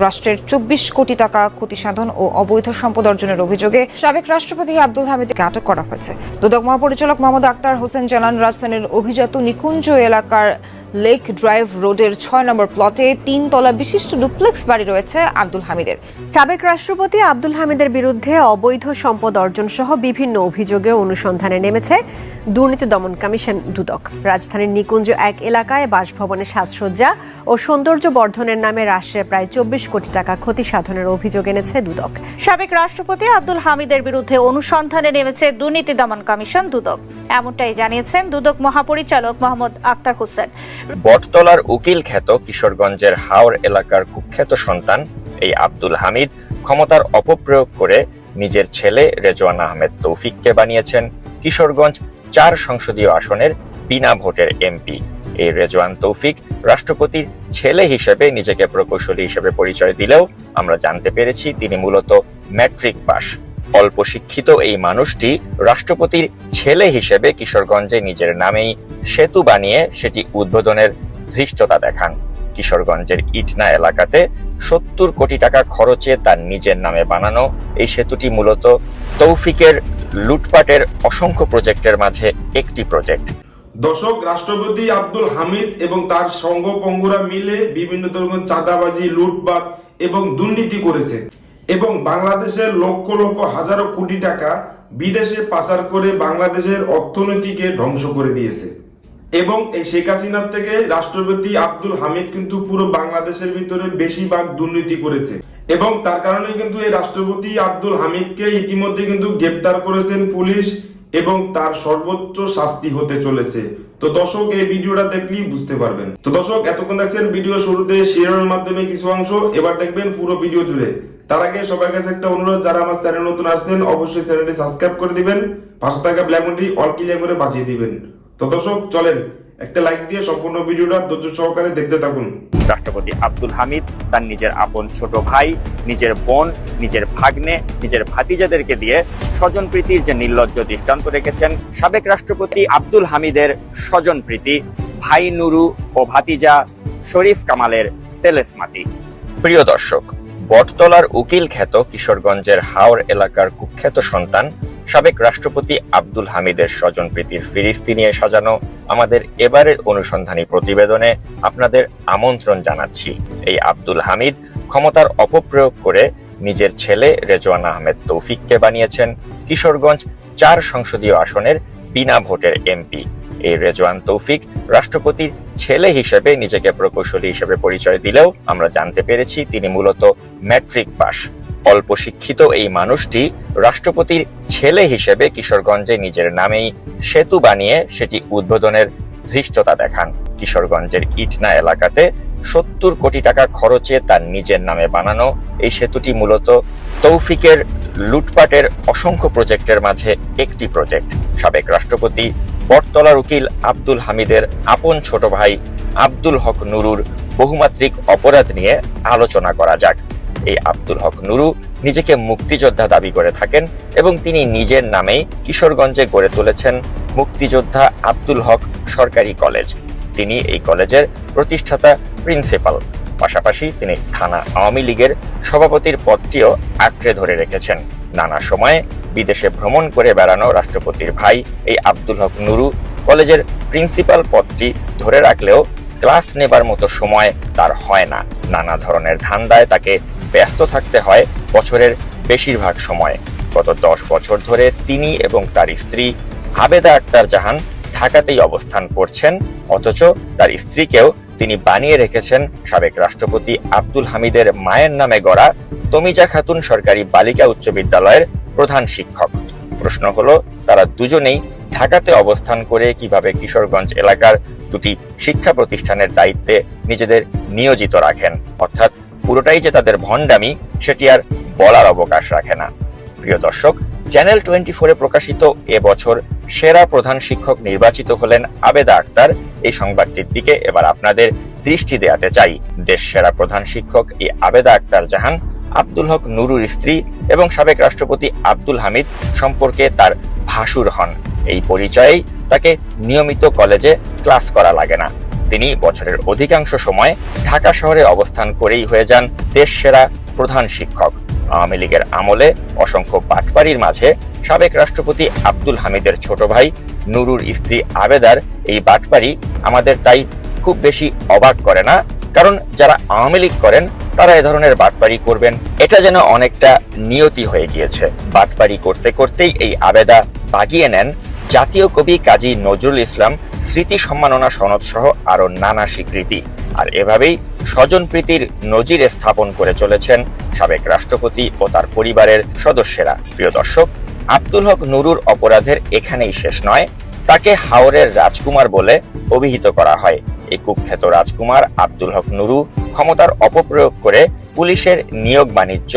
রাষ্ট্রের ২৪ কোটি টাকা ক্ষতি সাধন ও অবৈধ সম্পদ অর্জনের অভিযোগে সাবেক রাষ্ট্রপতি আব্দুল হামিদকে আটক করা হয়েছে। দুদক মহাপরিচালক মোহাম্মদ আক্তার হোসেন জানান, রাজধানীর অভিজাত নিকুঞ্জ এলাকার লেক ড্রাইভ রোডের ৬ নম্বর প্লটে ৩ তলা বিশিষ্ট ডুপ্লেক্স বাড়ি রয়েছে আব্দুল হামিদের। সাবেক রাষ্ট্রপতি আব্দুল হামিদের বিরুদ্ধে অবৈধ সম্পদ অর্জন সহ বিভিন্ন অভিযোগে অনুসন্ধানে নেমেছে দুর্নীতি দমন কমিশন দুদক। রাজধানীর নিকুঞ্জ ১ এলাকায় বাসভবনের সাজসজ্জা ও সৌন্দর্য বর্ধনের নামে রাষ্ট্রের প্রায় ২৪ কোটি টাকা ক্ষতি সাধনের অভিযোগ এনেছে দুদক। সাবেক রাষ্ট্রপতি আব্দুল হামিদের বিরুদ্ধে অনুসন্ধানে নেমেছে দুর্নীতি দমন কমিশন দুদক, এমনটাই জানিয়েছেন দুদক মহাপরিচালক মোহাম্মদ আক্তার হোসেন। বটতলার উকিল খ্যাত কিশোরগঞ্জের হাওর এলাকার কুখ্যাত সন্তান এই আব্দুল হামিদ ক্ষমতার অপপ্রয়োগ করে নিজের ছেলে রেজওয়ান আহমেদ তৌফিককে বানিয়েছেন কিশোরগঞ্জ ৪ সংসদীয় আসনের বিনা ভোটের এমপি। এই রেজওয়ান তৌফিক রাষ্ট্রপতির ছেলে হিসেবে নিজেকে প্রকৌশলী হিসেবে পরিচয় দিলেও আমরা জানতে পেরেছি তিনি মূলত ম্যাট্রিক পাস। অল্প শিক্ষিত এই মানুষটি রাষ্ট্রপতির ছেলে হিসেবে কিশোরগঞ্জে নিজের নামেই সেতু বানিয়ে সেটি উদ্বোধনের ধৃষ্টতা দেখান। কিশোরগঞ্জের ইটনা এলাকাতে ৭০ কোটি টাকা খরচে তার নিজের নামে বানানো এই সেতুটি মূলত তৌফিকের লুটপাটের অসংখ্য প্রজেক্টের মাঝে একটি প্রজেক্ট। দর্শক, রাষ্ট্রপতি আব্দুল হামিদ এবং তার সঙ্গপঙ্গুরা মিলে বিভিন্ন ধরনের চাঁদাবাজি, লুটপাট এবং দুর্নীতি করেছে এবং বাংলাদেশের লক্ষ লক্ষ হাজারো কোটি টাকা বিদেশে পাচার করে বাংলাদেশের অর্থনীতিকে ধ্বংস করে দিয়েছে। এবং এই শেখ হাসিনার থেকে রাষ্ট্রপতি আব্দুল হামিদ কিন্তু পুরো বাংলাদেশের ভিতরে বেশিরভাগ দুর্নীতি করেছে এবং তার কারণে কিন্তু এই রাষ্ট্রপতি আব্দুল হামিদকে ইতিমধ্যে কিন্তু গ্রেপ্তার করেছেন পুলিশ এবং তার সর্বোচ্চ শাস্তি হতে চলেছে। তো দর্শক, এই ভিডিওটা দেখলেই বুঝতে পারবেন। তো দর্শক, এতক্ষণ দেখছেন ভিডিও শুরুতে শেয়ারের মাধ্যমে কিছু অংশ, এবার দেখবেন পুরো ভিডিও জুড়ে। তার আগে সবার কাছে একটা অনুরোধ, যারা আমার চ্যানেল নতুন আসছেন অবশ্যই চ্যানেলটি সাবস্ক্রাইব করে দিবেন, পাশে থাকা বেল আইকনটি অল ক্লিক করে বাজিয়ে দিবেন। তো দর্শক, চলেন একটা লাইক দিয়ে সম্পূর্ণ ভিডিওটা ধৈর্য সহকারে দেখতে থাকুন। রাষ্ট্রপতি আব্দুল হামিদ তার নিজের আপন ছোট ভাই, নিজের বোন, নিজের ভাগ্নে, নিজের ভাতিজাদেরকে দিয়ে স্বজনপ্রীতির যে নির্লজ্জ দৃষ্টান্ত রেখেছেন, সাবেক রাষ্ট্রপতি আব্দুল হামিদের স্বজনপ্রীতি ভাই নুরু ও ভাতিজা শরীফ কামালের তেলেসমাতি। প্রিয় দর্শক, বটতলার উকিল খ্যাত কিশোরগঞ্জের হাওর এলাকার কুখ্যাত সন্তান সাবেক রাষ্ট্রপতি আব্দুল হামিদের স্বজনপ্রীতির ফিরিস্তি নিয়ে সাজানো আমাদের এবারের অনুসন্ধানী প্রতিবেদনে আপনাদের আমন্ত্রণ জানাচ্ছি। এই আব্দুল হামিদ ক্ষমতার অপপ্রয়োগ করে নিজের ছেলে রেজওয়ান আহমেদ তৌফিককে বানিয়েছেন কিশোরগঞ্জ ৪ সংসদীয় আসনের বিনা ভোটের এমপি। এই রেজওয়ান তৌফিক রাষ্ট্রপতির ছেলে হিসেবে নিজেকে প্রকৌশলী হিসেবে পরিচয় দিলেও আমরা জানতে পেরেছি তিনি মূলত ম্যাট্রিক পাস। অল্প শিক্ষিত এই মানুষটি রাষ্ট্রপতির ছেলে হিসেবে কিশোরগঞ্জে নিজের নামেই সেতু বানিয়ে সেটি উদ্বোধনের ধৃষ্টতা দেখান। কিশোরগঞ্জের ইটনা এলাকাতে ৭০ কোটি টাকা খরচে তার নিজের নামে বানানো এই সেতুটি মূলত তৌফিকের লুটপাটের অসংখ্য প্রজেক্টের মাঝে একটি প্রজেক্ট। সাবেক রাষ্ট্রপতি বটতলার উকিল আব্দুল হামিদের আপন ছোট ভাই আব্দুল হক নুরুর বহুমাত্রিক অপরাধ নিয়ে আলোচনা করা যাক। এই আব্দুল হক নুরু নিজেকে মুক্তিযোদ্ধা দাবি করে থাকেন এবং তিনি নিজের নামেই কিশোরগঞ্জে গড়ে তুলেছেন মুক্তিযোদ্ধা আব্দুল হক সরকারি কলেজ। তিনি এই কলেজের প্রতিষ্ঠাতা প্রিন্সিপাল। পাশাপাশি তিনি থানা আওয়ামী লীগের সভাপতির পদটিও আঁকড়ে ধরে রেখেছেন। নানা সময়ে বিদেশে ভ্রমণ করে বেড়ানো রাষ্ট্রপতির ভাই এই আব্দুল হক নুরু কলেজের প্রিন্সিপাল পদটি ধরে রাখলেও ক্লাস নেবার মতো সময় তার হয় না। নানা ধরনের ধান্দায় তাকে ব্যস্ত থাকতে হয় বছরের বেশিরভাগ সময়। গত ১০ বছর ধরে তিনি এবং তার স্ত্রী আবেদা আক্তার জাহান ঢাকাতেই অবস্থান করছেন, অথচ তার স্ত্রীকেও তিনি বানিয়ে রেখেছেন সাবেক রাষ্ট্রপতি আব্দুল হামিদের মায়ের নামে গড়া তমিজা খাতুন সরকারি বালিকা উচ্চ বিদ্যালয়ের প্রধান শিক্ষক। প্রশ্ন হলো, তারা দুজনেই ঢাকাতে অবস্থান করে কিভাবে কিশোরগঞ্জ এলাকার দুটি শিক্ষা প্রতিষ্ঠানের দায়িত্বে নিজেদের নিয়োজিত রাখেন, অর্থাৎ পুরোটাই যে তাদের ভণ্ডামি সেটি আর বলার অবকাশ রাখে না। প্রিয় দর্শক, চ্যানেল 24-এ প্রকাশিত এবছর সেরা প্রধান শিক্ষক নির্বাচিত হলেন আবেদা আক্তার। এই সংবাদটির দিকে এবার আপনাদের দৃষ্টি দেওয়াতে চাই। দেশ সেরা প্রধান শিক্ষক এই আবেদা আক্তার জাহান আব্দুল হক নুরুর স্ত্রী এবং সাবেক রাষ্ট্রপতি আব্দুল হামিদ সম্পর্কে তার ভাসুর হন। এই পরিচয়েই তাকে নিয়মিত কলেজে ক্লাস করা লাগে না। তিনি বছরের অধিকাংশ সময় ঢাকা শহরে অবস্থান করেই হয়ে যান দেশসেরা প্রধান শিক্ষক। আওয়ামী লীগের আমলে অসংখ্য বাটপাড়ির মাঝে সাবেক রাষ্ট্রপতি আব্দুল হামিদের ছোট ভাই নুরুর স্ত্রী আবেদার এই বাটপাড়ি আমাদের তাই খুব বেশি অবাক করে না, কারণ যারা আওয়ামী লীগ করেন তারা এ ধরনের বাটপাড়ি করবেন এটা যেন অনেকটা নিয়তি হয়ে গিয়েছে। বাটপাড়ি করতে করতেই এই আবেদা বাগিয়ে নেন জাতীয় কবি কাজী নজরুল ইসলাম স্মৃতি সম্মাননা সনদ সহ আরো নানা স্বীকৃতি। আর এভাবেই স্বজনপ্রীতির নজির স্থাপন করে চলেছেন সাবেক রাষ্ট্রপতি ও তার পরিবারের সদস্যরা। প্রিয় দর্শক, আব্দুল হক নুরুর অপরাধের এখানেই শেষ নয়। তাকে হাওরের রাজকুমার বলে অভিহিত করা হয়। এই কুখ্যাত রাজকুমার আব্দুল হক নুরু ক্ষমতার অপপ্রয়োগ করে পুলিশের নিয়োগ বাণিজ্য,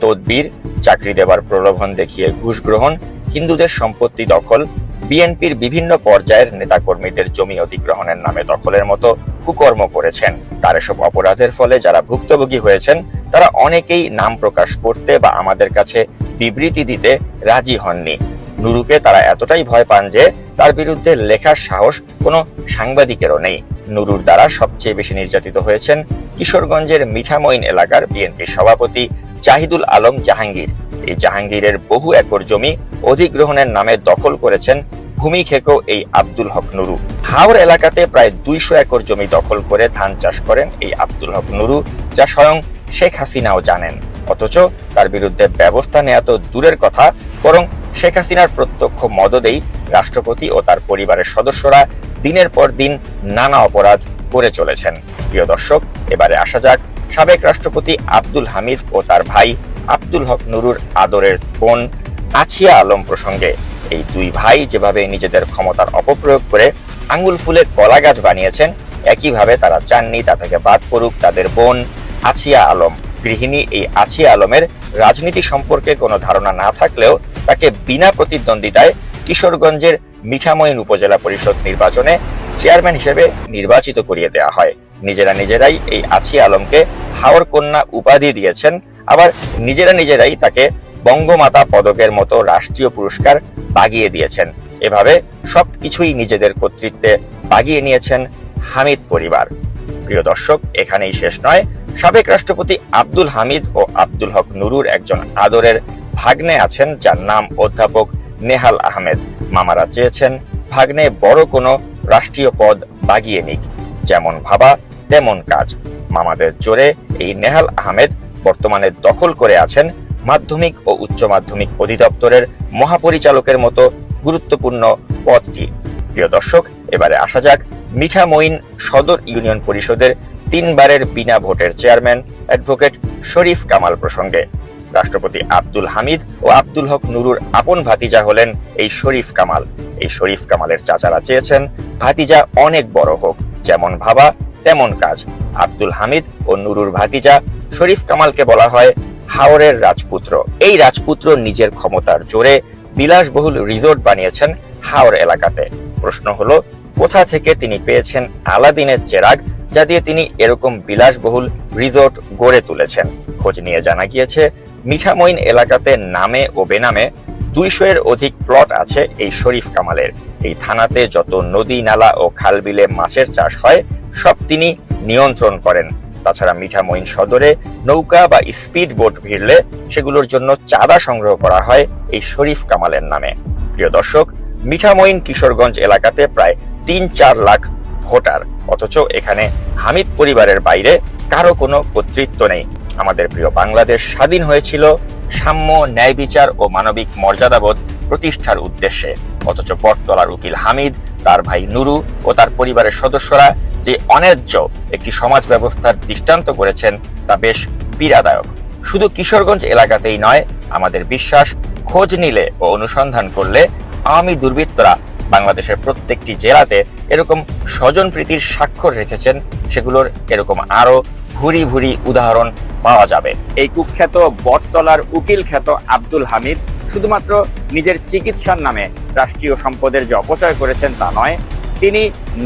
তদবির, চাকরি দেবার প্রলোভন দেখিয়ে ঘুষ গ্রহণ, হিন্দুদের সম্পত্তি দখল, বিএনপির বিভিন্ন পর্যায়ের নেতাকর্মীদের জমি অধিগ্রহণের নামে দখলের মতো কুকর্ম করেছেন। তার এসব অপরাধের ফলে যারা ভুক্তভোগী হয়েছেন তারা অনেকেই নাম প্রকাশ করতে বা আমাদের কাছে বিবৃতি দিতে রাজি হননি। নুরুকে তারা এতটাই ভয় পান যে তার বিরুদ্ধে লেখার সাহস কোনো সাংবাদিকেরও নেই। নুরুর দ্বারা সবচেয়ে বেশি নির্যাতিত হয়েছেন কিশোরগঞ্জের মিঠামইন এলাকার বিএনপির সভাপতি জাহিদুল আলম জাহাঙ্গীর। এই জাহাঙ্গীরের বহু একর জমি অধিগ্রহণের নামে দখল করেছেন ভূমি খেকো এই আব্দুল হক নুরু। হাওর এলাকাতে প্রায় 200 একর জমি দখল করে ধান চাষ করেন এই আব্দুল হক নুরু, যা স্বয়ং শেখ হাসিনাও জানেন। অথচ তার বিরুদ্ধে ব্যবস্থা নেওয়া তো দূরের কথা, বরং শেখ হাসিনার প্রত্যক্ষ মদদেই রাষ্ট্রপতি ও তার পরিবারের সদস্যরা দিনের পর দিন নানা অপরাধ করে চলেছেন। প্রিয় দর্শক, এবারে আসা যাক সাবেক রাষ্ট্রপতি আব্দুল হামিদ ও তার ভাই আব্দুল হক নুরুর আদরের বোন আছিয়া আলম প্রসঙ্গে। এই দুই ভাই যেভাবে নিজেদের ক্ষমতার অপপ্রয়োগ করে আঙ্গুল ফুলে কলা গাছ বানিয়েছেন, একইভাবে তারা চাননি তা থেকে বাদ পড়ুক তাদের বোন আছিয়া আলম। গৃহিণী এই আছিয়া আলমের রাজনীতি সম্পর্কে কোনো ধারণা না থাকলেও তাকে বিনা প্রতিদ্বন্দ্বিতায় কিশোরগঞ্জের মিঠামইন উপজেলা পরিষদ নির্বাচনে চেয়ারম্যান হিসেবে নির্বাচিত করিয়ে দেওয়া হয়। নিজেরাই এই আছিয়া আলমকে হাওর কন্যা উপাধি দিয়েছেন, আবার নিজেরাই তাকে বঙ্গমাতা পদকের মতো রাষ্ট্রীয় পুরস্কার বাগিয়ে দিয়েছেন। এভাবে সবকিছুই নিজেদের কর্তৃত্বে বাগিয়ে নিয়েছেন হামিদ পরিবার। প্রিয় দর্শক, এখানেই শেষ নয়। সাবেক রাষ্ট্রপতি আব্দুল হামিদ ও আব্দুল হক নুরুর একজন আদরের ভাগ্নে আছেন, যার নাম অধ্যাপক নেহাল আহমেদ। মামারা চেয়েছেন ভাগ্নে বড় কোনো রাষ্ট্রীয় পদ বাগিয়ে নিক, যেমন ভাবা তেমন কাজ। মামাদের জোরে এই নেহাল আহমেদ বর্তমানে দখল করে আছেন মাধ্যমিক ও উচ্চ মাধ্যমিক অধিদপ্তরের মহাপরিচালকের মতো গুরুত্বপূর্ণ পদটি। প্রিয় দর্শক, এবারে আসা যাক মিঠামইন সদর ইউনিয়ন পরিষদের 3 বারের বিনা ভোটের চেয়ারম্যান অ্যাডভোকেট শরীফ কামাল প্রসঙ্গে। রাষ্ট্রপতি আব্দুল হামিদ ও আব্দুল হক নুরুর আপন ভাতিজা হলেন এই শরীফ কামাল। এই শরীফ কামালের চাচারা চেয়েছেন ভাতিজা অনেক বড় হোক, যেমন ভাবা তেমন কাজ। আব্দুল হামিদ ও নুরুর ভাতিজা শরীফ কামালকে বলা হয় হাওরের রাজপুত্র। এই রাজপুত্র নিজের ক্ষমতার জোরে বিলাসবহুল রিসোর্ট বানিয়েছেন হাওর এলাকাতে। প্রশ্ন হলো, কোথা থেকে তিনি পেয়েছেন আলাদিনের চেরাগ, যা দিয়ে তিনি এরকম বিলাসবহুল রিসোর্ট গড়ে তুলেছেন? খোঁজ নিয়ে জানা গিয়েছে মিঠামইন এলাকাতে নামে ও বেনামে 200-এর অধিক প্লট আছে এই শরীফ কামালের। এই থানাতে যত নদী, নালা ও খাল বিলে মাছের চাষ হয় সব তিনি নিয়ন্ত্রণ করেন। তাছাড়া মিঠামইন সদরে নৌকা বা স্পিড বোট ভিড়লে সেগুলোর জন্য চাঁদা সংগ্রহ করা হয় এই শরীফ কামালের নামে। প্রিয় দর্শক, মিঠামইন কিশোরগঞ্জ এলাকাতে প্রায় 3-4 লাখ ভোটার, অথচ এখানে হামিদ পরিবারের বাইরে কারো কোনো কর্তৃত্ব নেই। আমাদের প্রিয় বাংলাদেশ স্বাধীন হয়েছিল সাম্য, ন্যায় বিচার ও মানবিক মর্যাদাবোধ প্রতিষ্ঠার উদ্দেশ্যে, অথচ বটতলার উকিল হামিদ, তার ভাই নুরু ও তার পরিবারের সদস্যরা যে অন্যায্য একটি সমাজ ব্যবস্থার দৃষ্টান্ত করেছেন তা বেশ পীড়াদায়ক। শুধু কিশোরগঞ্জ এলাকাতেই নয়, আমাদের বিশ্বাস খোঁজ নিলে ও অনুসন্ধান করলে আওয়ামী দুর্বৃত্তরা বাংলাদেশের প্রত্যেকটি জেলাতে এরকম স্বজনপ্রীতির স্বাক্ষর রেখেছেন। সেগুলোর এরকম আরো ভুরি ভুরি উদাহরণ পাওয়া যাবে। এই কুখ্যাত বটতলার উকিল খ্যাত আব্দুল হামিদ শুধুমাত্র নিজের চিকিৎসার নামে রাষ্ট্রীয় সম্পদের যে অপচয় করেছেন তা নয়, তিনি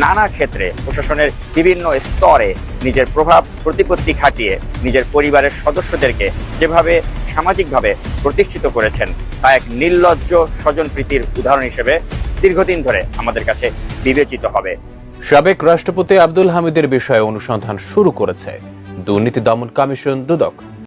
নানা ক্ষেত্রে প্রশাসনের বিভিন্ন স্তরে নিজের প্রভাব প্রতিপত্তি খাটিয়ে নিজের পরিবারের সদস্যদেরকে যেভাবে সামাজিকভাবে প্রতিষ্ঠিত করেছেন তা এক নির্লজ্জ স্বজনপ্রীতির উদাহরণ হিসেবে দীর্ঘদিন ধরে আমাদের কাছে বিবেচিত হবে। সাবেক রাষ্ট্রপতি আব্দুল হামিদের বিষয়ে অনুসন্ধান শুরু করেছে দুর্নীতি দমন কমিশন দুদক।